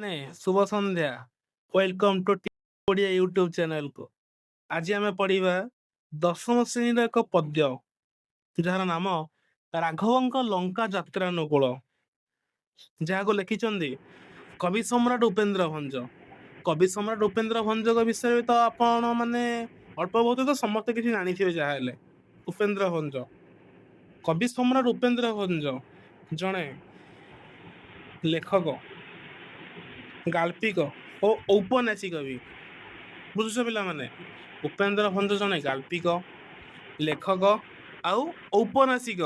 ମାନେ ଶୁଭ ସନ୍ଧ୍ୟା। Welcome to Odia YouTube ଚ୍ୟାନେଲକୁ। ଆଜି ଆମେ ପଢିବା ଦଶମ ଶ୍ରେଣୀର ଏକ ପଦ୍ୟ, ଯାହାର ନାମ ରାଘବଙ୍କ ଲଙ୍କା ଯାତ୍ରାନୁକୂଳ, ଯାହାକୁ ଲେଖିଛନ୍ତି କବି ସମ୍ରାଟ ଉପେନ୍ଦ୍ର ଭଞ୍ଜ। କବି ସମ୍ରାଟ ଉପେନ୍ଦ୍ର ଭଞ୍ଜଙ୍କ ବିଷୟରେ ତ ଆପଣ ମାନେ ଅଳ୍ପ ବହୁତ ତ ସମସ୍ତେ କିଛି ଜାଣିଥିବେ। ଯାହା ହେଲେ ଉପେନ୍ଦ୍ର ଭଞ୍ଜ, କବି ସମ୍ରାଟ ଉପେନ୍ଦ୍ର ଭଞ୍ଜ ଜଣେ ଲେଖକ, ଗାଳ୍ପିକ ଓ ଔପନ୍ୟାସିକ ବି। ବୁଝୁଛ ପିଲାମାନେ, ଉପେନ୍ଦ୍ର ଭଞ୍ଜ ଜଣେ ଗାଳ୍ପିକ, ଲେଖକ ଆଉ ଔପନ୍ୟାସିକ।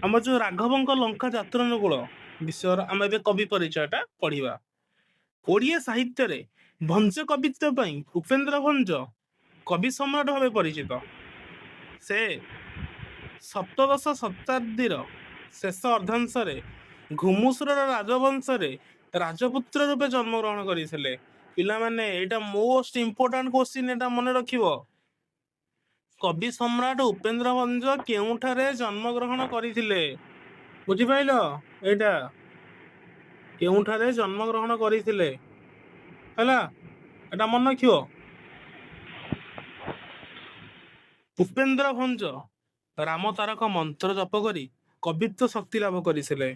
ଆମର ଯୋଉ ରାଘବଙ୍କ ଲଙ୍କା ଯାତ୍ରାନୁକୂଳ ବିଷୟର ଆମେ ଏବେ କବି ପରିଚୟଟା ପଢିବା। ଓଡ଼ିଆ ସାହିତ୍ୟରେ ଭଞ୍ଜ କବିତ୍ୱ ପାଇଁ ଉପେନ୍ଦ୍ର ଭଞ୍ଜ କବି ସମ୍ରାଟ ଭାବେ ପରିଚିତ। ସେ ସପ୍ତଦଶ ଶତାବ୍ଦୀର ଶେଷ ଅର୍ଦ୍ଧାଂଶରେ ଘୁମୁସୁରର ରାଜବଂଶରେ ରାଜପୁତ୍ର ରୂପେ ଜନ୍ମଗ୍ରହଣ କରିଥିଲେ। ପିଲାମାନେ ଏଇଟା ମୋଷ୍ଟ ଇମ୍ପୋର୍ଟାଣ୍ଟ କ୍ୱେଶ୍ଚିନ୍, ଏଇଟା ମନେ ରଖିବ। କବି ସମ୍ରାଟ ଉପେନ୍ଦ୍ର ଭଞ୍ଜ କେଉଁଠାରେ ଜନ୍ମଗ୍ରହଣ କରିଥିଲେ? ବୁଝିପାରିଲ? ଏଇଟା କେଉଁଠାରେ ଜନ୍ମଗ୍ରହଣ କରିଥିଲେ ହେଲା, ଏଟା ମନେ ରଖିବ। ଉପେନ୍ଦ୍ର ଭଞ୍ଜ ରାମ ତାରକ ମନ୍ତ୍ର ଜପ କରି କବିତ୍ୱ ଶକ୍ତି ଲାଭ କରିଥିଲେ।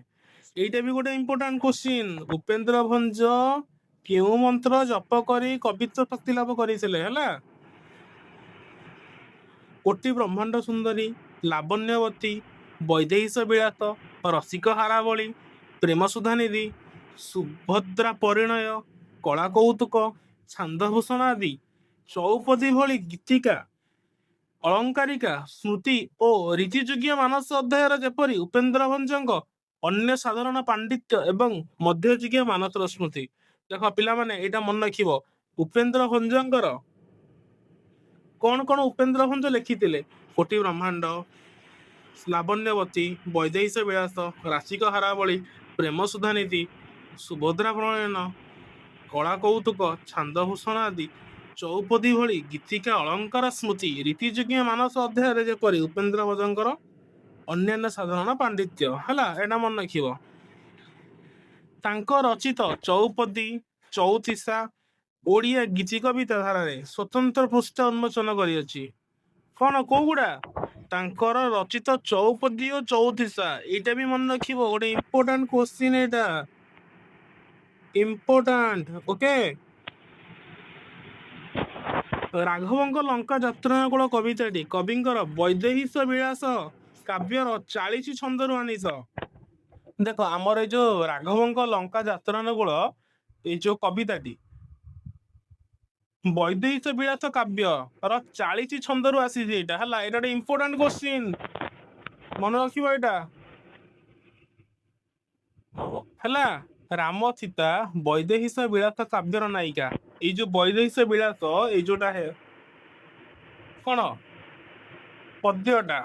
ଏଇଟା ବି ଗୋଟେ ଇମ୍ପୋର୍ଟାଣ୍ଟ କ୍ୱେଶ୍ଚିନ୍। ଉପେନ୍ଦ୍ର ଭଞ୍ଜ କେଉଁ ମନ୍ତ୍ର ଜପ କରି କବିତ୍ୱ ଶକ୍ତି ଲାଭ କରିଥିଲେ? ହେଲା, କୋଟି ବ୍ରହ୍ମାଣ୍ଡ ସୁନ୍ଦରୀ, ଲାବଣ୍ୟବତୀ, ବୈଦେହୀଶ ବିଳାସ, ରସିକ ହାରାବଳୀ, ପ୍ରେମ ସୁଧାନିଧି, ସୁଭଦ୍ରା ପରିଣୟ, କଳା କୌତୁକ, ଛାନ୍ଦଭୂଷଣ ଆଦି ଚୌପଦୀ ଭଳି ଗୀତିକା, ଅଳଙ୍କାରିକା, ସ୍ମୃତି ଓ ରୀତିଯୁଗୀୟ ମାନସ ଅଧ୍ୟାୟର ଯେପରି ଉପେନ୍ଦ୍ର ଭଞ୍ଜଙ୍କ ଅନ୍ୟ ସାଧାରଣ ପାଣ୍ଡିତ୍ୟ ଏବଂ ମଧ୍ୟଯୁଗୀୟ ମାନସର ସ୍ମୃତି। ଦେଖ ପିଲାମାନେ, ଏଇଟା ମନେ ରଖିବ। ଉପେନ୍ଦ୍ର ଭଞ୍ଜଙ୍କର କଣ କଣ ଉପେନ୍ଦ୍ର ଭଞ୍ଜ ଲେଖିଥିଲେ? କୋଟି ବ୍ରହ୍ମାଣ୍ଡ, ଲାବଣ୍ୟବତୀ, ବୈଦେହୀଶ ବିଳାସ, ରାସିକ ହାରାବଳୀ, ପ୍ରେମ ସୁଧାନିଧି, ସୁଭଦ୍ରା ପ୍ରଣୟନ, କଳା କୌତୁକ, ଛାନ୍ଦଭୂଷଣ ଆଦି ଚୌପଦୀ ଭଳି ଗୀତିକା, ଅଳଙ୍କାର, ସ୍ମୃତି, ରୀତିଯୁଗୀୟ ମାନସ ଅଧ୍ୟାୟରେ ଯେପରି ଉପେନ୍ଦ୍ର ଭଞ୍ଜଙ୍କର ଅନ୍ୟାନ୍ୟ ସାଧାରଣ ପାଣ୍ଡିତ୍ୟ। ହେଲା, ଏଇଟା ମନେ ରଖିବ। ତାଙ୍କ ରଚିତ ଚଉପଦୀ, ଚଉତିଶା ଓଡ଼ିଆ ଗୀତି କବିତା ଧାରାରେ ସ୍ୱତନ୍ତ୍ର ପୃଷ୍ଠା ଉନ୍ମୋଚନ କରିଅଛି। କଣ କୋଉଗୁଡା? ତାଙ୍କର ରଚିତ ଚଉପଦୀ ଓ ଚଉତିଶା। ଏଇଟା ବି ମନେ ରଖିବ, ଗୋଟେ ଇମ୍ପୋର୍ଟାଣ୍ଟ କ୍ୱେଶ୍ଚିନ୍, ଏଇଟା ଇମ୍ପୋର୍ଟାଣ୍ଟ। ଓକେ। ରାଘବଙ୍କ ଲଙ୍କା ଯାତ୍ରାନୁକୂଳ କବିତାଟି କବିଙ୍କର ବୈଦେହୀଶ ବିଳାସ କାବ୍ୟର 40 ଛନ୍ଦରୁ ଆନିତ। ଦେଖ, ଆମର ଏଇ ଯୋଉ ରାଘବଙ୍କ ଲଙ୍କା ଯାତ୍ରାନୁକୂଳ ଏଇ ଯୋଉ କବିତାଟି ବୈଦେହୀଶ ବିଳାସ କାବ୍ୟର 40 ଛନ୍ଦରୁ ଆସିଛି। ଏଇଟା ହେଲା, ଏଇଟା ଗୋଟେ ଇମ୍ପୋର୍ଟାଣ୍ଟ କ୍ୱେଶ୍ଚିନ୍, ମନେ ରଖିବ ଏଇଟା। ହେଲା, ରାମ ସୀତା ବୈଦେହୀଶ ବିଳାସ କାବ୍ୟର ନାୟିକା। ଏଇ ଯୋଉ ବୈଦେହୀଶ ବିଳାସ, ଏଇ ଯୋଉଟା କଣ ପଦ୍ୟଟା,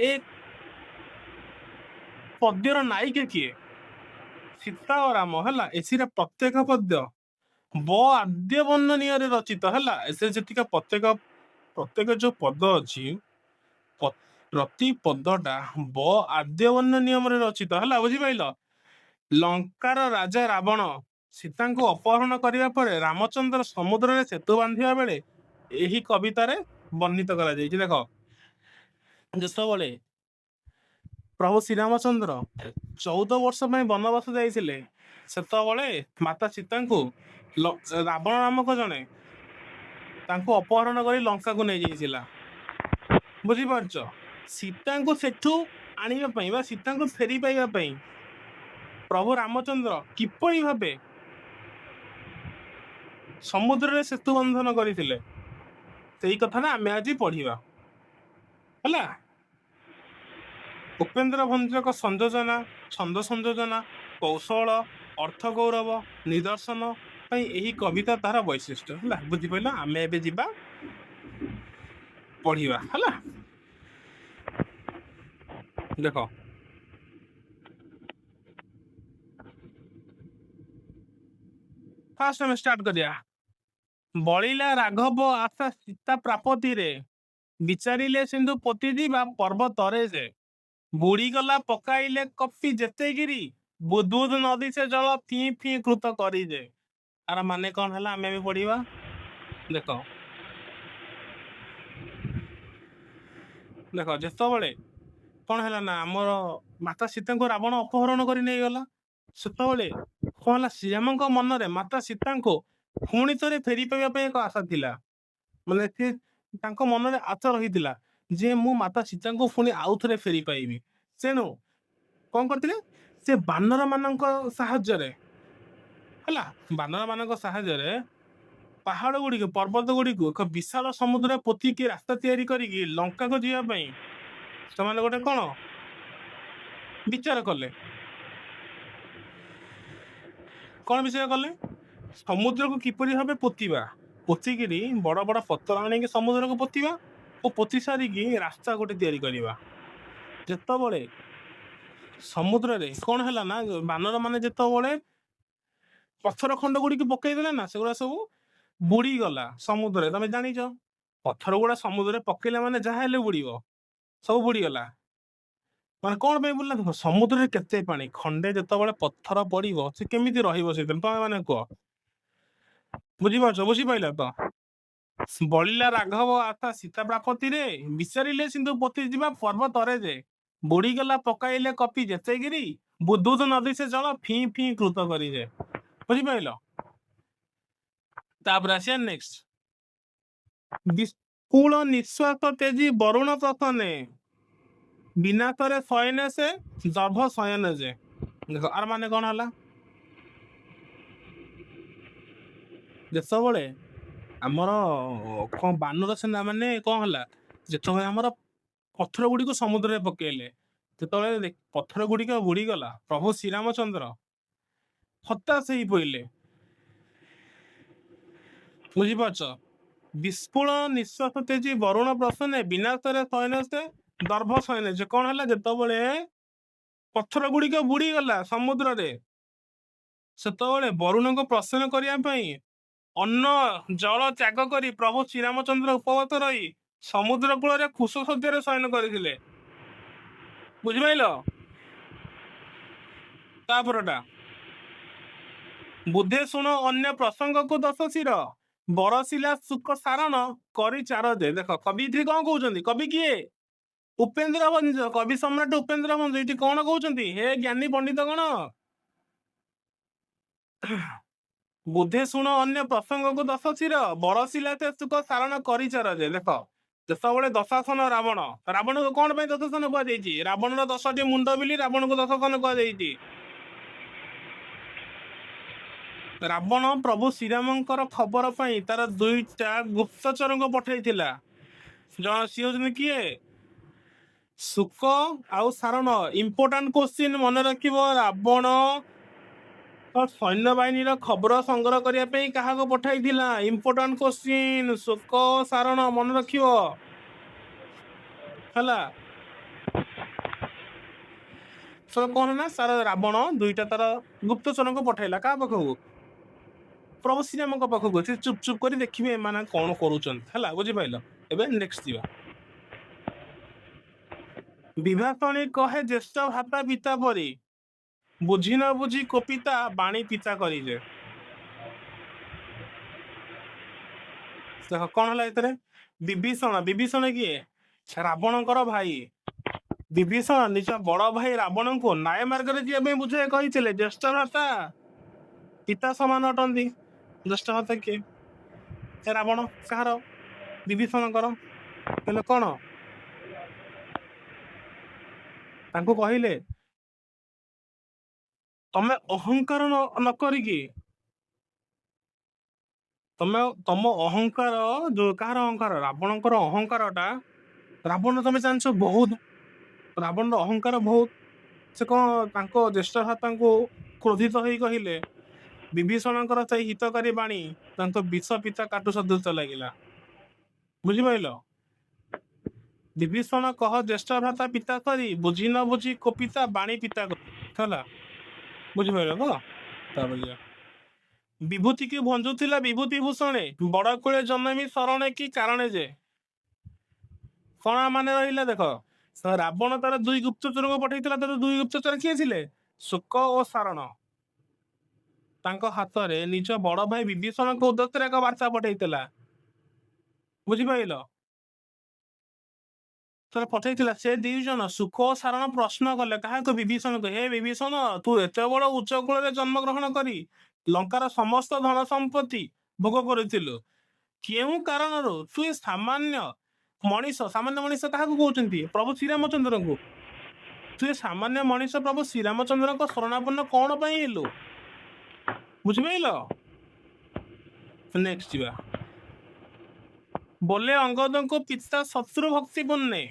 ଏ ପଦ୍ୟର ନାୟିକା କିଏ? ସୀତା ଓ ରାମ। ହେଲା, ଏସିର ପ୍ରତ୍ୟେକ ପଦ୍ୟ ବ ଆଦ୍ୟ ବର୍ଣ୍ଣନୀୟରେ ରଚିତ। ହେଲା, ଏଥିରେ ଯେତିକ ପ୍ରତ୍ୟେକ ଯୋଉ ପଦ ଅଛି, ପ୍ରତି ପଦଟା ବ ଆଦ୍ୟ ବର୍ଣ୍ଣ ନିୟମରେ ରଚିତ। ହେଲା, ବୁଝିପାରିଲ? ଲଙ୍କାର ରାଜା ରାବଣ ସୀତାଙ୍କୁ ଅପହରଣ କରିବା ପରେ ରାମଚନ୍ଦ୍ର ସମୁଦ୍ରରେ ସେତୁ ବାନ୍ଧିବା ବେଳେ ଏହି କବିତାରେ ବର୍ଣ୍ଣିତ କରାଯାଇଛି। ଦେଖ, ଯେତେବେଳେ ପ୍ରଭୁ ଶ୍ରୀରାମଚନ୍ଦ୍ର 14 ବର୍ଷ ପାଇଁ ବନବାସ ଯାଇଥିଲେ, ସେତେବେଳେ ମାତା ସୀତାଙ୍କୁ ରାବଣ ନାମକ ଜଣେ ତାଙ୍କୁ ଅପହରଣ କରି ଲଙ୍କାକୁ ନେଇଯାଇଥିଲା। ବୁଝିପାରୁଛ? ସୀତାଙ୍କୁ ସେଠୁ ଆଣିବା ପାଇଁ ବା ସୀତାଙ୍କୁ ଫେରି ପାଇବା ପାଇଁ ପ୍ରଭୁ ରାମଚନ୍ଦ୍ର କିପରି ଭାବେ ସମୁଦ୍ରରେ ସେତୁ ବନ୍ଧନ କରିଥିଲେ, ସେଇ କଥାଟା ଆମେ ଆଜି ପଢିବା। ହେଲା, ଉପେନ୍ଦ୍ର ଭଞ୍ଜଙ୍କ ସଂଯୋଜନା, ଛନ୍ଦ ସଂଯୋଜନା, କୌଶଳ, ଅର୍ଥ ଗୌରବ, ନିଦର୍ଶନ ପାଇଁ ଏହି କବିତା ତାହାର ବୈଶିଷ୍ଟ୍ୟ। ହେଲା, ବୁଝିପାରିଲ? ଆମେ ଏବେ ଯିବା ପଢିବା। ହେଲା, ଦେଖ, ଫାର୍ଷ୍ଟ ଆମେ ଷ୍ଟାର୍ଟ କରିବା। ବଳିଲା ରାଘବ ଆଶା ସୀତା ପ୍ରାପତିରେ, ବିଚାରିଲେ ସିନ୍ଧୁ ପୋତି ଯିବା ପର୍ବତରେ ଯେ। ବୁଡ଼ିଗଲା ପକାଇଲେ କପି ଯେତେଗିରି ବୁଦବୁଦ ନଦୀ ସେ ଜଳ ଫିଁ ଫିଁ କୃତ କରିଯେ। ଆର ମାନେ କଣ ହେଲା ଆମେ ବି ପଢିବା। ଦେଖ ଦେଖ ଯେତେବେଳେ କଣ ହେଲା ନା ଆମର ମାତା ସୀତାଙ୍କୁ ରାବଣ ଅପହରଣ କରି ନେଇଗଲା, ସେତେବେଳେ କଣ ହେଲା ଶ୍ରୀରାମଙ୍କ ମନରେ ମାତା ସୀତାଙ୍କୁ ପୁଣି ଥରେ ଫେରି ପାଇବା ପାଇଁ ଏକ ଆଶା ଥିଲା। ମାନେ ସେ ତାଙ୍କ ମନରେ ଆଶା ରହିଥିଲା ଯେ ମୁଁ ମାତା ସୀତାଙ୍କୁ ପୁଣି ଆଉ ଥରେ ଫେରି ପାଇବି। ତେଣୁ କଣ କରିଥିଲେ, ସେ ବାନର ମାନଙ୍କ ସାହାଯ୍ୟରେ ହେଲା, ବାନର ମାନଙ୍କ ସାହାଯ୍ୟରେ ପାହାଡ ଗୁଡିକୁ ପର୍ବତ ଗୁଡିକୁ ଏକ ବିଶାଳ ସମୁଦ୍ର ପୋତିକି ରାସ୍ତା ତିଆରି କରିକି ଲଙ୍କାକୁ ଯିବା ପାଇଁ ସେମାନେ ଗୋଟେ କଣ ବିଚାର କଲେ। କଣ ବିଚାର କଲେ, ସମୁଦ୍ରକୁ କିପରି ଭାବେ ପୋତିବା, ପୋତିକିରି ବଡ ବଡ ପଥର ଆଣିକି ସମୁଦ୍ରକୁ ପୋତିବା ଓ ପୋତି ସାରିକି ରାସ୍ତା ଗୋଟେ ତିଆରି କରିବା। ଯେତେବେଳେ ସମୁଦ୍ରରେ କଣ ହେଲା ନା ବାନର ମାନେ ଯେତେବେଳେ ପଥର ଖଣ୍ଡ ଗୁଡିକୁ ପକେଇଦେଲେ ନା ସେଗୁଡା ସବୁ ବୁଡିଗଲା ସମୁଦ୍ରରେ। ତମେ ଜାଣିଛ ପଥର ଗୁଡା ସମୁଦ୍ରରେ ପକେଇଲେ ମାନେ ଯାହା ହେଲେ ବୁଡିବ, ସବୁ ବୁଡିଗଲା। ମାନେ କଣ ପାଇଁ ବୁଡିଲା, ଦେଖ ସମୁଦ୍ରରେ କେତେ ପାଣି, ଖଣ୍ଡେ ଯେତେବେଳେ ପଥର ପଡିବ ସେ କେମିତି ରହିବ ସେଇଥିରେ, ତମେ ମାନେ କୁହ। ବୁଝିପାରୁଛ, ବୁଝିପାରିଲ ତ? ବଳିଲା ରାଘବ ଆଶା ସୀତା ପ୍ରାପତିରେ ବିଚାରିଲେ ସିନ୍ଧୁ ପୋତି ଯିବା ପର୍ବତରେ ଯେ ବୁଡିଗଲା ପକାଇଲେ କପି ଯେତେଗିରି ବୁଦବୁଦ ନଦୀ ସେ ଜଳ ଫିଁ ଫିଁ କୃତ କରିଯେ। ବୁଝିପାରିଲ? ତାପରେ ଆସିବା ନେକ୍ସଟ, ବିପୁଳ ନିଃଶ୍ୱାସ ତେଜି ବରୁଣ ପ୍ରସନେ ବିନାଶରେ ଶୟନେ ସେ ଦର୍ଭ ଶୟନ ଯେ। ଦେଖ ଆର ମାନେ କଣ ହେଲା, ଯେତେବେଳେ ଆମର କଣ ବାନର ସେନା ମାନେ କଣ ହେଲା, ଯେତେବେଳେ ଆମର ପଥର ଗୁଡିକୁ ସମୁଦ୍ରରେ ପକେଇଲେ, ଯେତେବେଳେ ପଥର ଗୁଡିକ ବୁଡିଗଲା ପ୍ରଭୁ ଶ୍ରୀରାମଚନ୍ଦ୍ର ହତାଶ ହେଇ ପଇଲେ। ବୁଝିପାରୁଛ? ବିସ୍ଫୁଳ ନିଃଶ୍ୱାସ ତେଜି ବରୁଣ ପ୍ରସନେ ବିନାଶରେ ଶୟନ ସେ ଦର୍ଭ ଶୟନ ଯେ। କଣ ହେଲା, ଯେତେବେଳେ ପଥର ଗୁଡିକ ବୁଡିଗଲା ସମୁଦ୍ରରେ, ସେତେବେଳେ ବରୁଣଙ୍କୁ ପ୍ରସନ୍ନ କରିବା ପାଇଁ ଅନ୍ନ ଜଳ ତ୍ୟାଗ କରି ପ୍ରଭୁ ଶ୍ରୀରାମଚନ୍ଦ୍ର ଉପବତ ରହି ସମୁଦ୍ର କୂଳରେ କୁଶ ଶଯ୍ୟାରେ ଶୟନ କରିଥିଲେ। ବୁଝିପାରିଲ? ତାପରଟା, ବୁଧେ ଶୁଣ ଅନ୍ୟ ପ୍ରସଙ୍ଗକୁ ଦଶ ଶିର ବରସିଲା ସୁଖ ସାରଣ କରି ଚାର ଦେ। ଦେଖ କବି ଏଥିରେ କଣ କହୁଛନ୍ତି, କବି କିଏ? ଉପେନ୍ଦ୍ର ଭଞ୍ଜ, କବି ସମ୍ରାଟ ଉପେନ୍ଦ୍ର ଭଞ୍ଜ ଏଠି କଣ କହୁଛନ୍ତି, ହେ ଜ୍ଞାନୀ ପଣ୍ଡିତ ଗଣ, ବୁଧେ ଶୁଣ ଅନ୍ୟ ପ୍ରସଙ୍ଗକୁ ଦଶ ଶିର ବରସିଲା ସେ ସୁଖ ସାରଣ କରିଚାର ଯେ। ଦେଖ ଯେତେବେଳେ ଦଶାସନ ରାବଣ, ରାବଣକୁ କଣ ପାଇଁ ଦଶାସନ କୁହାଯାଇଛି, ରାବଣର 10ଟି ମୁଣ୍ଡ ବୋଲି ରାବଣକୁ ଦଶାସନ କୁହାଯାଇଛି। ରାବଣ ପ୍ରଭୁ ଶ୍ରୀରାମଙ୍କର ଖବର ପାଇଁ ତାର 2ଟା ଗୁପ୍ତଚରଙ୍କୁ ପଠେଇଥିଲା। ସିଏ ହଉଛନ୍ତି କିଏ, ସୁକ ଆଉ ସାରଣ। ଇମ୍ପୋର୍ଟାଣ୍ଟ କ୍ୱେଶ୍ଚିନ୍ ମନେ ରଖିବ, ରାବଣ ସୈନ୍ୟବାହିନୀର ଖବର ସଂଗ୍ରହ କରିବା ପାଇଁ କାହାକୁ ପଠାଇଥିଲା, ଇମ୍ପୋର୍ଟାଣ୍ଟ କ୍ୱେଶ୍ଚିନ୍, ସୁକ ସାରଣ ମନେ ରଖିବ ହେଲା। କଣ ନା ସାର ରାବଣ 2ଟା ତାର ଗୁପ୍ତଚରଙ୍କୁ ପଠାଇଲା କାହା ପାଖକୁ, ପ୍ରଭୁ ଶ୍ରୀରାମଙ୍କ ପାଖକୁ। ସେ ଚୁପ ଚୁପ କରି ଦେଖିବେ ଏମାନେ କଣ କରୁଛନ୍ତି ହେଲା। ବୁଝିପାରିଲ? ଏବେ ନେକ୍ସଟ ଯିବା, ବିଭାଷଣୀ କହେ ଜ୍ୟେଷ୍ଠ ଭାତା ପିତା ପରି ବୁଝି ନ ବୁଝି କୋପିତା ବାଣୀ ପିତା କରିଯେ। ଦେଖ କଣ ହେଲା ଏଥିରେ, ବିଭୀଷଣ, ବିଭୀଷଣ କିଏ, ରାବଣଙ୍କର ଭାଇ। ବିଭୀଷଣ ନିଜ ବଡ ଭାଇ ରାବଣଙ୍କୁ ନ୍ୟାୟ ମାର୍ଗରେ ଯିବା ପାଇଁ ବୁଝାଇ କହିଥିଲେ। ଜ୍ୟେଷ୍ଠ ଭ୍ରାତା ପିତା ସମାନ ଅଟନ୍ତି। ଜ୍ୟେଷ୍ଠ ଭ୍ରାତା କିଏ, ରାବଣ। କାହାର, ବିଭୀଷଣଙ୍କର। ହେଲେ କଣ ତାଙ୍କୁ କହିଲେ, ତମେ ଅହଙ୍କାର ନ କରିକି, ତମ ଅହଙ୍କାର, ଯୋଉ କାହାର ଅହଙ୍କାର, ରାବଣଙ୍କର ଅହଙ୍କାର ଟା, ରାବଣ ତମେ ଜାଣିଛ ବହୁତ, ରାବଣର ଅହଙ୍କାର ବହୁତ। ସେ କଣ ତାଙ୍କ ଜ୍ୟେଷ୍ଠ ଭ୍ରାତାଙ୍କୁ କ୍ରୋଧିତ ହେଇ କହିଲେ, ବିଭୀଷଣଙ୍କର ସେଇ ହିତକାରୀ ବାଣୀ ତାଙ୍କ ବିଷ ପିତା କାଟୁ ସଦୃଶ ଲାଗିଲା। ବୁଝିପାରିଲ? ବିଭୀଷଣ କହ ଜ୍ୟେଷ୍ଠ ଭ୍ରାତା ପିତା କରି ବୁଝି ନ ବୁଝି କୋପିତା ବାଣୀ ପିତା ହେଲା। ବୁଝିପାରିଲ ତ? ତାପରେ ବିଭୂତି କି ଭଞ୍ଜୁଥିଲା ବିଭୂତି ଭୂଷଣେ ବଡ କୂଳେ ଜନ୍ମି ଶରଣେ କି କାରଣେ ଯେ। କଣ ମାନେ ରହିଲା, ଦେଖ ତ ରାବଣ ତାର ଦୁଇ ଗୁପ୍ତଚରଙ୍କୁ ପଠେଇଥିଲା। ତାର ଦୁଇ ଗୁପ୍ତଚର କିଏ ଥିଲେ? ଶୁକ ଓ ସାରଣ। ତାଙ୍କ ହାତରେ ନିଜ ବଡ ଭାଇ ବିଭୀଷଣଙ୍କ ଉଦ୍ଦେଶ୍ୟରେ ଏକ ବାର୍ତ୍ତା ପଠେଇଥିଲା। ବୁଝିପାରିଲ? ତାର ପଠେଇଥିଲା ସେ ଦି ଜଣ ଶୁକ ଓ ସାରଣ ପ୍ରଶ୍ନ କଲେ କାହାକୁ? ବିଭୀଷଣକୁ। ହେ ବିଭୀଷଣ, ତୁ ଏତେ ବଡ ଉଚ୍ଚ କୂଳରେ ଜନ୍ମଗ୍ରହଣ କରି ଲଙ୍କାର ସମସ୍ତ ଧନ ସମ୍ପତ୍ତି ଭୋଗ କରିଥିଲୁ, କେଉଁ କାରଣରୁ ତୁ ଏ ସାମାନ୍ୟ ମଣିଷ, ସାମାନ୍ୟ ମଣିଷ କାହାକୁ କହୁଛନ୍ତି? ପ୍ରଭୁ ଶ୍ରୀରାମଚନ୍ଦ୍ରଙ୍କୁ। ତୁ ଏ ସାମାନ୍ୟ ମଣିଷ ପ୍ରଭୁ ଶ୍ରୀରାମଚନ୍ଦ୍ରଙ୍କ ଶରଣାପନ୍ନ କଣ ପାଇଁ ହେଲୁ? ବୁଝିପାରିଲ? ନେକ୍ସଟ ଯିବା। ବୋଲେ ଅଙ୍ଗଦଙ୍କୁ ପିତା ଶତ୍ରୁ ଭକ୍ତି ପୁଣ୍ୟ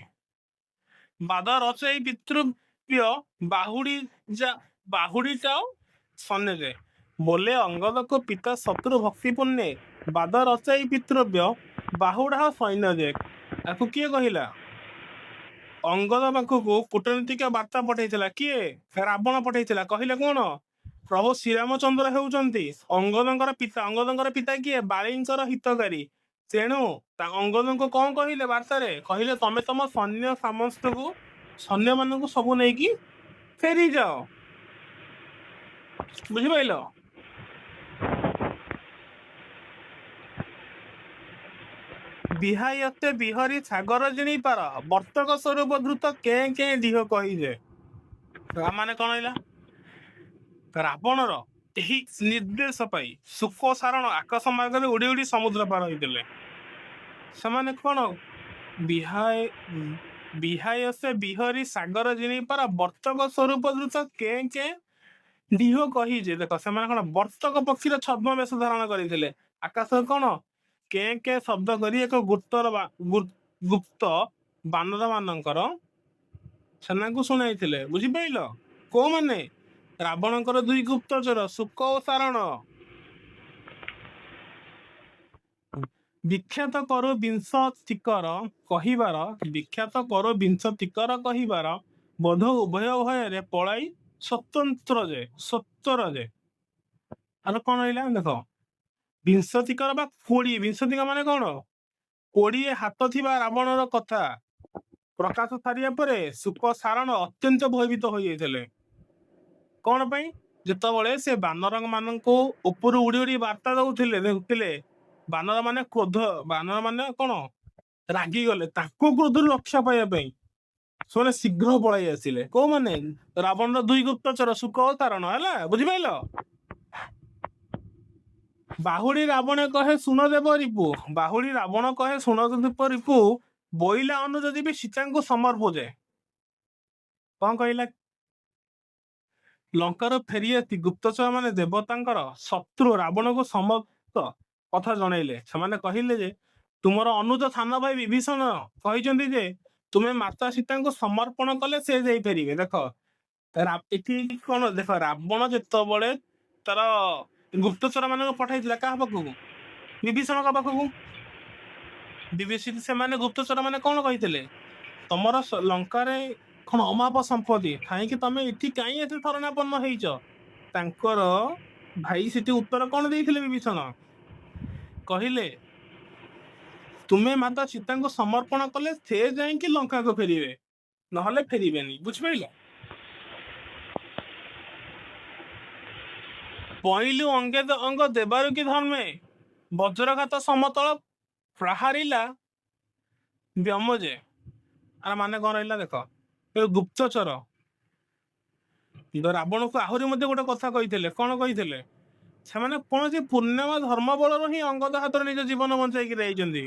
ବାଦ ରଚଇ ପିତୃବ୍ୟ ବାହୁଡିଯାও ସନ୍ନେରେ। ବୋଲେ ଅଙ୍ଗଦକୁ ପିତା ଶତ୍ରୁ ଭକ୍ତି ପୁଣ୍ୟ ବାଦ ରଚଇ ପିତୃବ୍ୟ ବାହୁଡା ସୈନ୍ୟ। ଆକୁ କିଏ କହିଲା? ଅଙ୍ଗଦ ପାଖକୁ କୂଟନୀତିକ ବାର୍ତ୍ତା ପଠେଇଥିଲା। କିଏ? ରାବଣ ପଠେଇଥିଲା। କହିଲେ କଣ? ପ୍ରଭୁ ଶ୍ରୀରାମଚନ୍ଦ୍ର ହେଉଛନ୍ତି ଅଙ୍ଗଦଙ୍କର ପିତା। ଅଙ୍ଗଦଙ୍କର ପିତା କିଏ? ବାଳୀଙ୍କର ହିତକାରୀ। ତେଣୁ ଅଙ୍ଗଦଙ୍କୁ କଣ କହିଲେ ବାର୍ତ୍ତାରେ? କହିଲେ ତମେ ତମ ସୈନ୍ୟ ମାନଙ୍କୁ ସବୁ ନେଇକି ଫେରିଯାଅ। ବୁଝିପାରିଲ? ବିହାୟତେ ବିହରି ସାଗର ଜିଣି ପାର ବର୍ତ୍ତକ ସ୍ୱରୂପ ଧୃତ କେଁ କେଁ ଦିହ କହିଯେ। ମାନେ କଣ ହେଲା? ରାବଣର ଏହି ନିର୍ଦ୍ଦେଶ ପାଇ ଶୁକ ସାରଣ ଆକାଶ ମାର୍ଗରେ ଉଡି ଉଡି ସମୁଦ୍ର ପାର ହୋଇଥିଲେ। ସେମାନେ କଣ? ବିହାୟସେ ବିହରି ସାଗର ଜିଣି ପାର ବର୍ତ୍ତକ ସ୍ୱରୂପ ଧୃତ କେଁ କେଁ ଦିହ କହିଯେ। ଦେଖ ସେମାନେ କଣ? ବର୍ତ୍ତକ ପକ୍ଷୀର ଛଦ୍ମ ବେଶ ଧାରଣ କରିଥିଲେ। ଆକାଶରେ କଣ? କେଁ କେଁ ଶବ୍ଦ କରି ଏକ ଗୁପ୍ତ ବାନର ମାନଙ୍କର ସେନାଙ୍କୁ ଶୁଣାଇଥିଲେ। ବୁଝିପାରିଲ? କୋଉମାନେ? ରାବଣଙ୍କର ଦୁଇ ଗୁପ୍ତଚର ଶୁକ ଓ ସାରଣ। ବିଖ୍ୟାତ କରୁ ବିଂଶ ତିକର କହିବାର ବୋଧ ଉଭୟ ଭୟରେ ପଳାଇ ସ୍ୱତନ୍ତ୍ର ଯେ। ଆର କଣ ରହିଲା? ଦେଖ, ବିଂଶତିକର ବା 20। ବିଂଶତିକ ମାନେ କଣ? 20 ହାତ ଥିବା ରାବଣର କଥା ପ୍ରକାଶ ସାରିବା ପରେ ଶୁକ ସାରଣ ଅତ୍ୟନ୍ତ ଭୟଭୀତ ହୋଇଯାଇଥିଲେ। କଣ ପାଇଁ? ଯେତେବେଳେ ସେ ବାନର ମାନଙ୍କୁ ଉପରୁ ଉଡି ଉଡି ବାର୍ତ୍ତା ଦେଉଥିଲେ ବାନର ମାନେ କଣ? ରାଗିଗଲେ। ତାଙ୍କୁ କ୍ରୋଧରୁ ରକ୍ଷା ପାଇବା ପାଇଁ ସେମାନେ ଶୀଘ୍ର ପଳାଇ ଆସିଲେ। କୋଉମାନେ? ରାବଣର ଦୁଇ ଗୁପ୍ତଚର ଶୁକ ଓ ସାରଣ। ହେଲା, ବୁଝିପାରିଲ? ବାହୁଡି ରାବଣ କହେ ଶୁଣ ଦେବ ରିପୁ। ବାହୁଡି ରାବଣ କହେ ଶୁଣ ଦେବ ରିପୁ ବୋଇଲା ଅନୁଯୋଗୀ ବି ସୀତାଙ୍କୁ ସମର୍ପୂଜେ। କଣ କହିଲା? ଲଙ୍କାରୁ ଫେରିଆସି ଗୁପ୍ତଚର ମାନେ ଦେବତାଙ୍କର ଶତ୍ରୁ ରାବଣକୁ ସମସ୍ତ କଥା ଜଣେଇଲେ। ସେମାନେ କହିଲେ ଯେ ତୁମର ଅନୁଜ ସାନ ଭାଇ ବିଭୀଷଣ କହିଛନ୍ତି ଯେ ତୁମେ ମାତା ସୀତାଙ୍କୁ ସମର୍ପଣ କଲେ ସେ ଯାଇ ଫେରିବେ। ଦେଖ ଏଠି କଣ? ଦେଖ, ରାବଣ ଯେତେବେଳେ ତାର ଗୁପ୍ତଚର ମାନଙ୍କୁ ପଠାଇଥିଲା କାହା ପାଖକୁ? ବିଭୀଷଣଙ୍କ ପାଖକୁ। ସେମାନେ ଗୁପ୍ତଚର ମାନେ କଣ କହିଥିଲେ? ତମର ଲଙ୍କାରେ କଣ ଅମାପ ସମ୍ପତ୍ତି ଥାଇକି ତମେ ଏଠି କାହିଁ ଏତେ ଶରଣାପନ୍ନ ହେଇଛ? ତାଙ୍କର ଭାଇ ସେଠି ଉତ୍ତର କଣ ଦେଇଥିଲେ? ବିଭୀଷଣ କହିଲେ ତୁମେ ମାତା ସୀତାଙ୍କୁ ସମର୍ପଣ କଲେ ସେ ଯାଇକି ଲଙ୍କାକୁ ଫେରିବେ, ନହେଲେ ଫେରିବେନି। ବୁଝିପାରିଲ? ପଇଲୁ ଅଙ୍ଗ ଦେବାରୁ କି ଧର୍ମେ ବଜ୍ରଘାତ ସମତଳ ପ୍ରହାରିଲା ବ୍ୟମୋଜେ। ଆର ମାନେ କଣ ରହିଲା? ଦେଖ, ଗୁପ୍ତଚର ରାବଣକୁ ଆହୁରି ମଧ୍ୟ ଗୋଟେ କଥା କହିଥିଲେ। କଣ କହିଥିଲେ? ସେମାନେ କୌଣସି ପୁଣ୍ୟ ବା ଧର୍ମ ବଳରୁ ହିଁ ଅଙ୍ଗଦ ହାତରେ ନିଜ ଜୀବନ ବଞ୍ଚାଇକି ଯାଇଛନ୍ତି।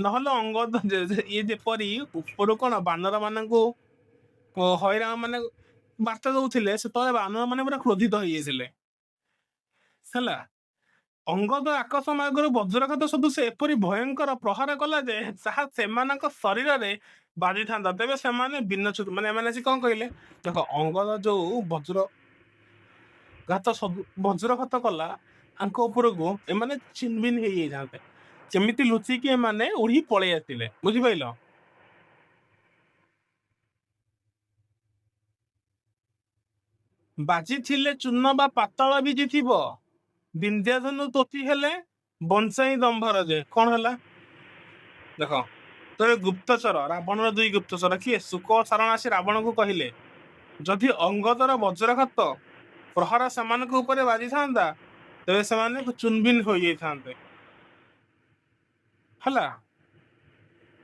ନହେଲେ ଅଙ୍ଗଦ ଇଏ ଯେପରି ଉପରୁ କଣ ବାନର ମାନଙ୍କୁ ହଇରାଣ ମାନେ ବାର୍ତ୍ତା ଦଉଥିଲେ, ସେତେବେଳେ ବାନର ମାନେ ପୁରା କ୍ରୋଧିତ ହେଇଯାଇଥିଲେ। ହେଲା, ଅଙ୍ଗଦ ଆକାଶ ମାର୍ଗରୁ ବଜ୍ରଘାତ ସଦୃଶ ଏପରି ଭୟଙ୍କର ପ୍ରହାର କଲା ଯେ ତାହା ସେମାନଙ୍କ ଶରୀରରେ ବାଜିଥାନ୍ତା, ତେବେ ସେମାନେ ବିନଚ୍ୟୁତ। ମାନେ ଏମାନେ କଣ କହିଲେ? ଦେଖ, ଅଙ୍ଗଦ ଯୋଉ ବଜ୍ରଘାତ କଲା ଆଙ୍କ ଉପରକୁ, ଏମାନେ ଛିନଭିନ ହେଇଯାଇଥାନ୍ତେ। କେମିତି ଲୁଚିକି ଏମାନେ ଉଡି ପଳେଇ ଆସିଲେ। ବୁଝିପାରିଲ? ବାଜିଥିଲେ ଚୂର୍ଣ୍ଣ ବା ପାତାଳ ବିଜିଥିବ ବିନ୍ଧ୍ୟାଧନୁ ତୋତି ହେଲେ ବଞ୍ଚାଇ ଦମ୍ଭର ଯେ। କଣ ହେଲା? ଦେଖ, ତେବେ ଗୁପ୍ତଚର ରାବଣର ଦୁଇ ଗୁପ୍ତଚର କିଏ ଶୁକ ଓ ସାରଣ ଆସି ରାବଣକୁ କହିଲେ, ଯଦି ଅଙ୍ଗଦର ବଜ୍ରଘାତ ପ୍ରହାର ସେମାନଙ୍କ ଉପରେ ବାଜିଥାନ୍ତା ତେବେ ସେମାନେ ଚୁନବିନ ହୋଇଯାଇଥାନ୍ତେ। ହେଲା,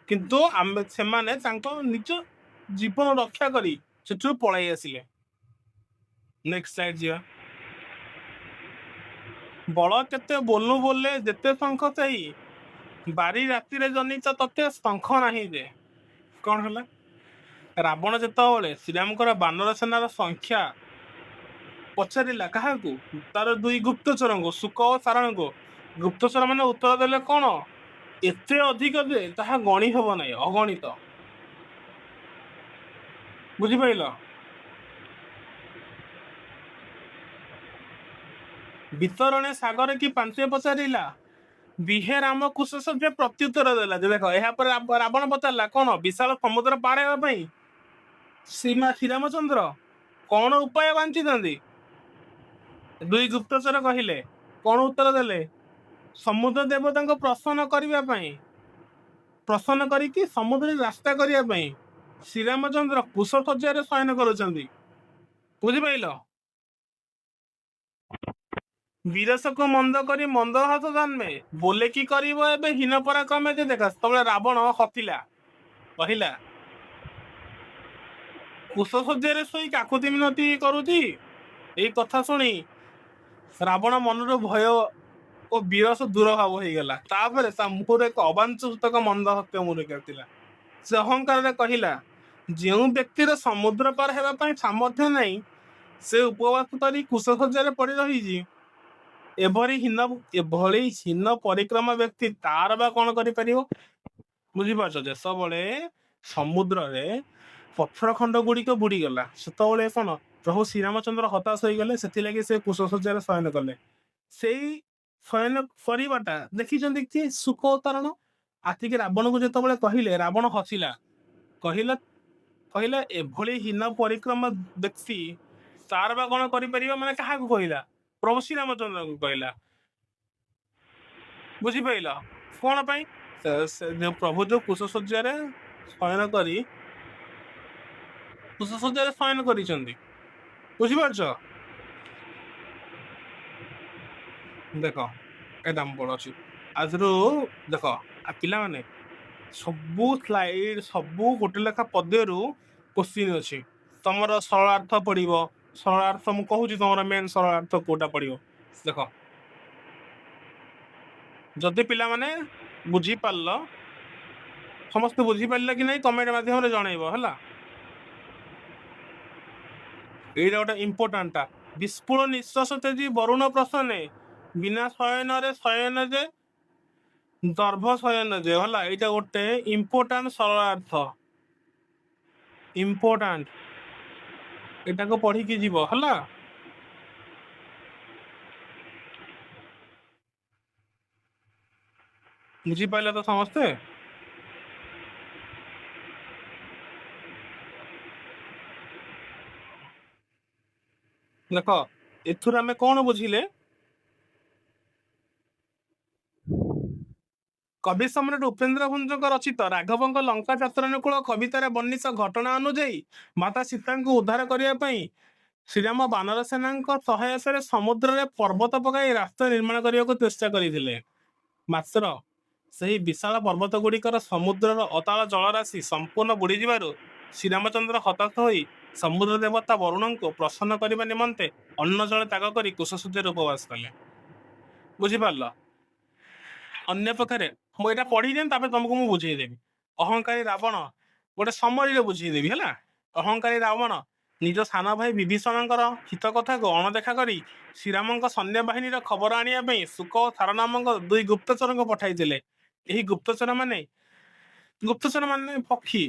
କିନ୍ତୁ ସେମାନେ ତାଙ୍କ ନିଜ ଜୀବନ ରକ୍ଷା କରି ସେଠୁ ପଳାଇ ଆସିଲେ। ନେକ୍ସଟ ସ୍ଲାଇଡ୍ ଯିବା। ବଳ କେତେ ବୋଲୁ ବୋଲେ ଯେତେ ଶଙ୍ଖ ସେଇ, ବାରି ରାତିରେ ଜନିତ ତତେ ଶଙ୍ଖ ନାହିଁ ଯେ। କଣ ହେଲା? ରାବଣ ଯେତେବେଳେ ଶ୍ରୀରାମଙ୍କର ବାନର ସେନାର ସଂଖ୍ୟା ପଚାରିଲା କାହାକୁ, ତାର ଦୁଇ ଗୁପ୍ତଚରଙ୍କୁ ଶୁକ ଓ ସାରଣଙ୍କୁ, ଗୁପ୍ତଚର ମାନେ ଉତ୍ତର ଦେଲେ କଣ, ଏତେ ଅଧିକ ଯେ ତାହା ଗଣି ହବ ନାହିଁ, ଅଗଣିତ। ବୁଝିପାରିଲ? ବିତରଣେ ସାଗର କି ପାଞ୍ଚେ ପଚାରିଲା, ବିହେ ରାମ କୁଶସଯ୍ୟ ପ୍ରତ୍ୟୁତ୍ତର ଦେଲା। ଯେ ଦେଖ, ଏହାପରେ ରାବଣ ପଚାରିଲା କଣ, ବିଶାଳ ସମୁଦ୍ର ପାର ହେବା ପାଇଁ ଶ୍ରୀରାମଚନ୍ଦ୍ର କଣ ଉପାୟ ବାଞ୍ଚିଛନ୍ତି? ଦୁଇ ଗୁପ୍ତଚର କହିଲେ, କଣ ଉତ୍ତର ଦେଲେ, ସମୁଦ୍ର ଦେବତାଙ୍କ ପ୍ରସନ୍ନ କରିବା ପାଇଁ, ପ୍ରସନ୍ନ କରିକି ସମୁଦ୍ରରେ ରାସ୍ତା କରିବା ପାଇଁ ଶ୍ରୀରାମଚନ୍ଦ୍ର କୁଶସଜ୍ଜାରେ ଶୟନ କରୁଛନ୍ତି। ବୁଝିପାରିଲ? ବିରସକୁ ମନ୍ଦ କରି ମନ୍ଦ ହସ ଜନ୍ମେ, ବୋଲେ କି କରିବ ଏବେ ହୀନ ପରାକ୍ରମେ। ଯେ ଦେଖ, ସେତେବେଳେ ରାବଣ ହସିଲା, କହିଲା କୁଶସଜ୍ଜାରେ ଶୋଇ କାକୁତି ମିନତି କରୁଛି। ଏଇ କଥା ଶୁଣି ରାବଣ ମନରୁ ଭୟ ଓ ବିରସ ଦୂର ଭାବ ହେଇଗଲା। ତାପରେ ତା ମୁହଁରେ ଏକ ଅବାଞ୍ଚୁତକ ମନ୍ଦ ହସ୍ୟ ମୁହଁରେ ଆସିଲା। ସେ ଅହଙ୍କାରରେ କହିଲା, ଯେଉଁ ବ୍ୟକ୍ତିର ସମୁଦ୍ର ପାର ହେବା ପାଇଁ ସାମର୍ଥ୍ୟ ନାହିଁ, ସେ ଉପବାସ କରି କୁଶସଜ୍ଜାରେ ପଡି ରହିଛି। ଏଭଳି ହୀନ ପରିକ୍ରମା ବ୍ୟକ୍ତି ତାର ବା କଣ କରିପାରିବ? ବୁଝିପାରୁଛ? ଯେତେବେଳେ ସମୁଦ୍ରରେ ପଥର ଖଣ୍ଡ ଗୁଡ଼ିକ ବୁଡ଼ିଗଲା, ସେତେବେଳେ କଣ, ପ୍ରଭୁ ଶ୍ରୀରାମଚନ୍ଦ୍ର ହତାଶ ହୋଇଗଲେ। ସେଥିଲାଗି ସେ କୁଶସଜ୍ଜାରେ ଶୟନ କଲେ। ସେଇ ଶୟନ କରିବାଟା ଦେଖିଛନ୍ତି କିଏ? ଶୁକ ଓ ସାରଣ ଆସିକି ରାବଣକୁ ଯେତେବେଳେ କହିଲେ, ରାବଣ ହସିଲା, କହିଲା ଏଭଳି ହୀନ ପରିକ୍ରମା ବ୍ୟକ୍ତି ତାର ବା କଣ କରିପାରିବ? ମାନେ କାହାକୁ କହିଲା? ପ୍ରଭୁ ଶ୍ରୀରାମଚନ୍ଦ୍ରଙ୍କୁ କହିଲା। ବୁଝିପାରିଲ? କଣ ପାଇଁ? ପ୍ରଭୁ ଯୋଉ କୁଶସଜ୍ଜାରେ ଶୟନ କରିଛନ୍ତି। ବୁଝିପାରୁଛ? ଦେଖ, ଏଇଟା ମୁଁ ପଢୁଛି ଆଜିରୁ। ଦେଖ ପିଲାମାନେ, ସବୁ ସ୍ଲାଇଡ୍, ସବୁ ଗୋଟେ ଲେଖା ପଦ୍ୟରୁ କୋଶ୍ଚିନ୍ ଅଛି। ତମର ସରଳାର୍ଥ ପଡିବ। ସରଳାର୍ଥ ମୁଁ କହୁଛି, ତମର ମେନ୍ ସରଳାର୍ଥ କୋଉଟା ପଡିବ ଦେଖ। ଯଦି ପିଲାମାନେ ବୁଝିପାରିଲ, ସମସ୍ତେ ବୁଝିପାରିଲେ କି ନାହିଁ କମେଣ୍ଟ ମାଧ୍ୟମରେ ଜଣେଇବ ହେଲା। ଏଇଟା ଗୋଟେ ଇମ୍ପୋର୍ଟାଣ୍ଟଟା। ବିସ୍ଫୁଳ ନିଶ୍ୱାସ ତେଜି ବରୁଣ ପ୍ରସନ୍ନେ, ବିନା ଶୟନରେ ଶୟନ ଯେ ଦର୍ଭ ଶୟନ ଯେ। ହେଲା, ଏଇଟା ଗୋଟେ ଇମ୍ପୋର୍ଟାଣ୍ଟ ସରଳାର୍ଥ, ଇମ୍ପୋର୍ଟାଣ୍ଟ। ଏଟାକୁ ପଢିକି ଯିବ ହେଲା। ବୁଝିପାରିଲ ତ ସମସ୍ତେ? ଦେଖ, ଏଥିରୁ ଆମେ କଣ ବୁଝିଲେ? କବି ସମ୍ରାଟ ଉପେନ୍ଦ୍ର ଭଞ୍ଜଙ୍କ ରଚିତ ରାଘବଙ୍କ ଲଙ୍କା ଯାତ୍ରାନୁକୂଳ କବିତାରେ ବର୍ଣ୍ଣିତ ଘଟଣା ଅନୁଯାୟୀ ମାତା ସୀତାଙ୍କୁ ଉଦ୍ଧାର କରିବା ପାଇଁ ଶ୍ରୀରାମ ବାନର ସେନାଙ୍କ ସହାୟତାରେ ସମୁଦ୍ରରେ ପର୍ବତ ପକାଇ ରାସ୍ତା ନିର୍ମାଣ କରିବାକୁ ଚେଷ୍ଟା କରିଥିଲେ। ମାତ୍ର ସେହି ବିଶାଳ ପର୍ବତ ଗୁଡ଼ିକର ସମୁଦ୍ରର ଅତାଳ ଜଳରାଶି ସମ୍ପୂର୍ଣ୍ଣ ବୁଡ଼ିଯିବାରୁ ଶ୍ରୀରାମଚନ୍ଦ୍ର ହତାଶ ହୋଇ ସମୁଦ୍ର ଦେବତା ବରୁଣଙ୍କୁ ପ୍ରସନ୍ନ କରିବା ନିମନ୍ତେ ଅନ୍ନ ଜଳ ତ୍ୟାଗ କରି କୁଶସଜ୍ଜାରେ ଉପବାସ କଲେ। ବୁଝିପାରିଲ? ଅନ୍ୟ ପ୍ରକାରେ ମୁଁ ଏଇଟା ପଢିଦେବି, ତାପରେ ତମକୁ ମୁଁ ବୁଝେଇଦେବି। ଅହଙ୍କାରୀ ରାବଣ, ଗୋଟେ ସମରୀରେ ବୁଝେଇଦେବି ହେଲା। ଅହଙ୍କାରୀ ରାବଣ ନିଜ ସାନ ଭାଇ ବିଭୀଷଣଙ୍କର ହିତ କଥାକୁ ଅଣଦେଖା କରି ଶ୍ରୀରାମଙ୍କ ସୈନ୍ୟ ବାହିନୀର ଖବର ଆଣିବା ପାଇଁ ଶୁକ ଓ ସାର ନାମକ ଦୁଇ ଗୁପ୍ତଚରଙ୍କୁ ପଠାଇଥିଲେ। ଏହି ଗୁପ୍ତଚର ମାନେ ପକ୍ଷୀ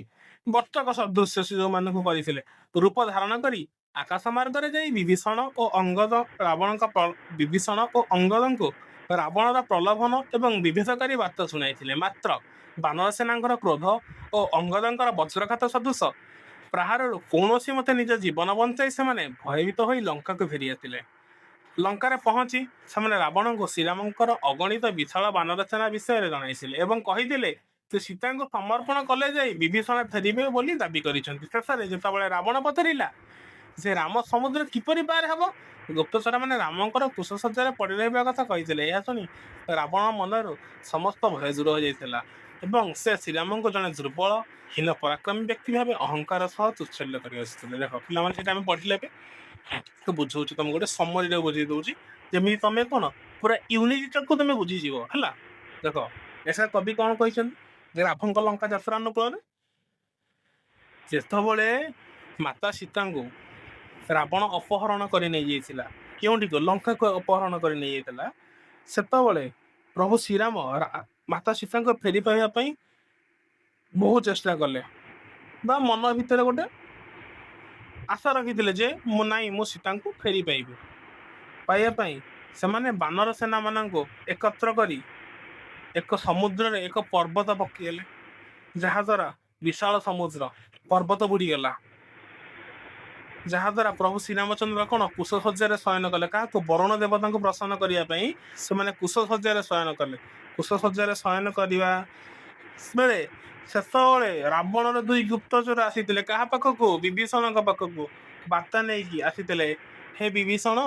ବର୍ତ୍ତକ ସଦୃଶ୍ୟ ସେ ଯୋଉମାନଙ୍କୁ କରିଥିଲେ, ରୂପ ଧାରଣ କରି ଆକାଶ ମାର୍ଗରେ ଯାଇ ବିଭୀଷଣ ଓ ଅଙ୍ଗଦଙ୍କୁ ରାବଣର ପ୍ରଲୋଭନ ଏବଂ ବିଭେଦକାରୀ ବାର୍ତ୍ତା ଶୁଣାଇଥିଲେ। ମାତ୍ର ବାନର ସେନାଙ୍କର କ୍ରୋଧ ଓ ଅଙ୍ଗଦଙ୍କର ବଜ୍ରଘାତ ସଦୃଶ ପ୍ରହାରରୁ କୌଣସି ମତେ ନିଜ ଜୀବନ ବଞ୍ଚାଇ ସେମାନେ ଭୟଭୀତ ହୋଇ ଲଙ୍କାକୁ ଫେରି ଆସିଲେ। ଲଙ୍କାରେ ପହଞ୍ଚି ସେମାନେ ରାବଣଙ୍କୁ ଶ୍ରୀରାମଙ୍କର ଅଗଣିତ ବିଶାଳ ବାନର ସେନା ବିଷୟରେ ଜଣାଇଥିଲେ ଏବଂ କହିଥିଲେ ସେ ସୀତାଙ୍କୁ ସମର୍ପଣ କଲେ ଯାଇ ବିଭୀଷଣ ଫେରିବେ ବୋଲି ଦାବି କରିଛନ୍ତି। ଶେଷରେ ଯେତେବେଳେ ରାବଣ ପଚାରିଲା ସେ ରାମ ସମୁଦ୍ର କିପରି ପାର ହେବ, ଗୁପ୍ତଚର ମାନେ ରାମଙ୍କର କୁଶସଜ୍ଜାରେ ପଡ଼ି ରହିବା କଥା କହିଥିଲେ। ଏହା ଶୁଣି ରାବଣ ମନରୁ ସମସ୍ତ ଭୟ ଦୂର ହୋଇଯାଇଥିଲା ଏବଂ ସେ ଶ୍ରୀରାମଙ୍କୁ ଜଣେ ଦୁର୍ବଳ ହୀନ ପରାକ୍ରମୀ ବ୍ୟକ୍ତି ଭାବେ ଅହଙ୍କାର ସହ ତୁଚ୍ଛଲ୍ୟ କରି ଆସୁଥିଲେ। ଦେଖ ପିଲାମାନେ, ସେଇଟା ଆମେ ପଢିଲେ ଏବେ ତ ବୁଝଉଛି, ତମକୁ ଗୋଟେ ସମରୀରେ ବୁଝେଇ ଦଉଛି ଯେମିତି ତମେ କଣ ପୁରା ୟୁନିଟକୁ ତମେ ବୁଝିଯିବ ହେଲା। ଦେଖ ଏସା କବି କଣ କହିଛନ୍ତି ଯେ ରାମଙ୍କ ଲଙ୍କା ଯାତ୍ରା ଅନୁକୂଳରେ ଯେତେବେଳେ ମାତା ସୀତାଙ୍କୁ ରାବଣ ଅପହରଣ କରି ନେଇଯାଇଥିଲା, କେଉଁଠିକୁ ଲଙ୍କାକୁ ଅପହରଣ କରି ନେଇଯାଇଥିଲା, ସେତେବେଳେ ପ୍ରଭୁ ଶ୍ରୀରାମ ମାତା ସୀତାଙ୍କୁ ଫେରି ପାଇବା ପାଇଁ ବହୁ ଚେଷ୍ଟା କଲେ ବା ମନ ଭିତରେ ଗୋଟେ ଆଶା ରଖିଥିଲେ ଯେ ମୁଁ ସୀତାଙ୍କୁ ଫେରି ପାଇବା ପାଇଁ ସେମାନେ ବାନର ସେନା ମାନଙ୍କୁ ଏକତ୍ର କରି ଏକ ସମୁଦ୍ରରେ ଏକ ପର୍ବତ ପକେଇଲେ, ଯାହାଦ୍ୱାରା ବିଶାଳ ସମୁଦ୍ର ପର୍ବତ ବୁଡ଼ିଗଲା। ଯାହାଦ୍ୱାରା ପ୍ରଭୁ ଶ୍ରୀରାମଚନ୍ଦ୍ର କଣ କୁଶସଜ୍ଜାରେ ଶୟନ କଲେ। କାହାକୁ? ବରୁଣ ଦେବତାଙ୍କୁ ପ୍ରସନ୍ନ କରିବା ପାଇଁ ସେମାନେ କୁଶସଜ୍ଜାରେ ଶୟନ କଲେ। କୁଶସଜ୍ଜାରେ ଶୟନ କରିବା ବେଳେ ସେତେବେଳେ ରାବଣର ଦୁଇ ଗୁପ୍ତଚର ଆସିଥିଲେ। କାହା ପାଖକୁ? ବିଭୀଷଣଙ୍କ ପାଖକୁ ବାର୍ତ୍ତା ନେଇକି ଆସିଥିଲେ, ହେ ବିଭୀଷଣ,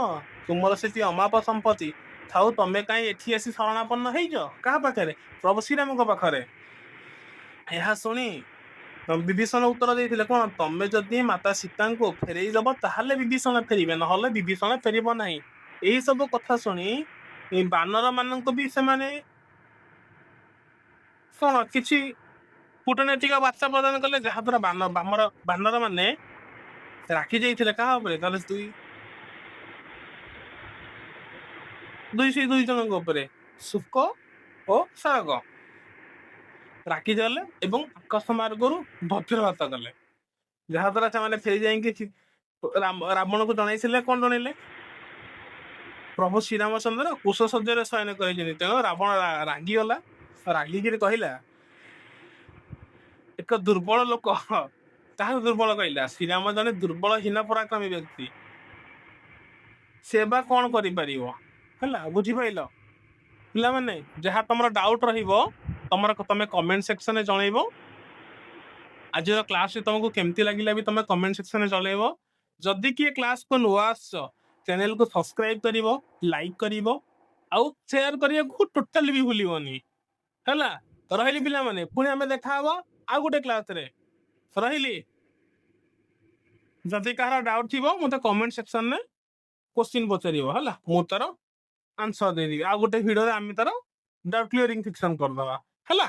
ତୁମର ସେଠି ଅମାପ ସମ୍ପତ୍ତି ଥାଉ, ତମେ କାହିଁ ଏଠି ଆସି ଶରଣାପନ୍ନ ହେଇଛ? କାହା ପାଖରେ? ପ୍ରଭୁ ଶ୍ରୀରାମଙ୍କ ପାଖରେ। ଏହା ଶୁଣି ବିଭୀଷଣ ଉତ୍ତର ଦେଇଥିଲେ କଣ, ତମେ ଯଦି ମାତା ସୀତାଙ୍କୁ ଫେରେଇ ଦବ ତାହେଲେ ବିଭୀଷଣ ଫେରିବେ, ନହେଲେ ବିଭୀଷଣ ଫେରିବ ନାହିଁ। ଏହି ସବୁ କଥା ଶୁଣି ବାନର ମାନଙ୍କୁ ବି ସେମାନେ କଣ କିଛି କୂଟନୈତିକ ବାର୍ତ୍ତା ପ୍ରଦାନ କଲେ, ଯାହାଦ୍ୱାରା ବାନର ମାନେ ରାଖି ଯାଇଥିଲେ କାହା ଉପରେ? ତାହେଲେ ଦୁଇ ଜଣଙ୍କ ଉପରେ, ଶୁକ ଓ ଶାରକ ରାଖି ଦେଲେ ଏବଂ ଆକାଶ ମାର୍ଗରୁ ବଜ୍ରପାତ କଲେ, ଯାହାଦ୍ୱାରା ସେମାନେ ଫେରି ଯାଇକି ରାବଣକୁ ଜଣାଇଥିଲେ। କଣ ଜଣେଇଲେ? ପ୍ରଭୁ ଶ୍ରୀରାମଚନ୍ଦ୍ର କୁଶସଜ୍ଜାରେ ଶୟନ କରିଛନ୍ତି। ତେଣୁ ରାବଣ ରାଗିଗଲା, ରାଗିକିରି କହିଲା, ଏକ ଦୁର୍ବଳ ଲୋକ, ତାହାକୁ ଦୁର୍ବଳ କହିଲା। ଶ୍ରୀରାମ ଜଣେ ଦୁର୍ବଳ ହୀନ ପରାକ୍ରମୀ ବ୍ୟକ୍ତି, ସେ ବା କଣ କରିପାରିବ ହେଲା। ବୁଝିପାରିଲ ପିଲାମାନେ? ଯାହା ତମର ଡାଉଟ୍ ରହିବ ତମେ କମେଣ୍ଟ ସେକ୍ସନରେ ଜଣେଇବ। ଆଜିର କ୍ଲାସରେ ତମକୁ କେମିତି ଲାଗିଲା ବି ତମେ କମେଣ୍ଟ ସେକ୍ସନରେ ଜଣେଇବ। ଯଦି କିଏ କ୍ଲାସକୁ ନୂଆ ଆସିଛ, ଚ୍ୟାନେଲକୁ ସବସ୍କ୍ରାଇବ କରିବ, ଲାଇକ୍ କରିବ ଆଉ ସେୟାର କରିବାକୁ ଟୋଟାଲି ବି ଭୁଲିବନି ହେଲା। ରହିଲି ପିଲାମାନେ, ପୁଣି ଆମେ ଦେଖାହବା ଆଉ ଗୋଟେ କ୍ଲାସରେ। ରହିଲି। ଯଦି କାହାର ଡାଉଟ୍ ଥିବ ମତେ କମେଣ୍ଟ ସେକ୍ସନରେ କ୍ୱେଶ୍ଚିନ୍ ପଚାରିବ ହେଲା, ମୁଁ ତାର ଆନ୍ସର ଦେଇଦେବି। ଆଉ ଗୋଟେ ଭିଡ଼ିଓରେ ଆମେ ତାର ଡାଉଟ୍ କ୍ଲିୟରିଂ ସେକ୍ସନ କରିଦବା ହେଲା।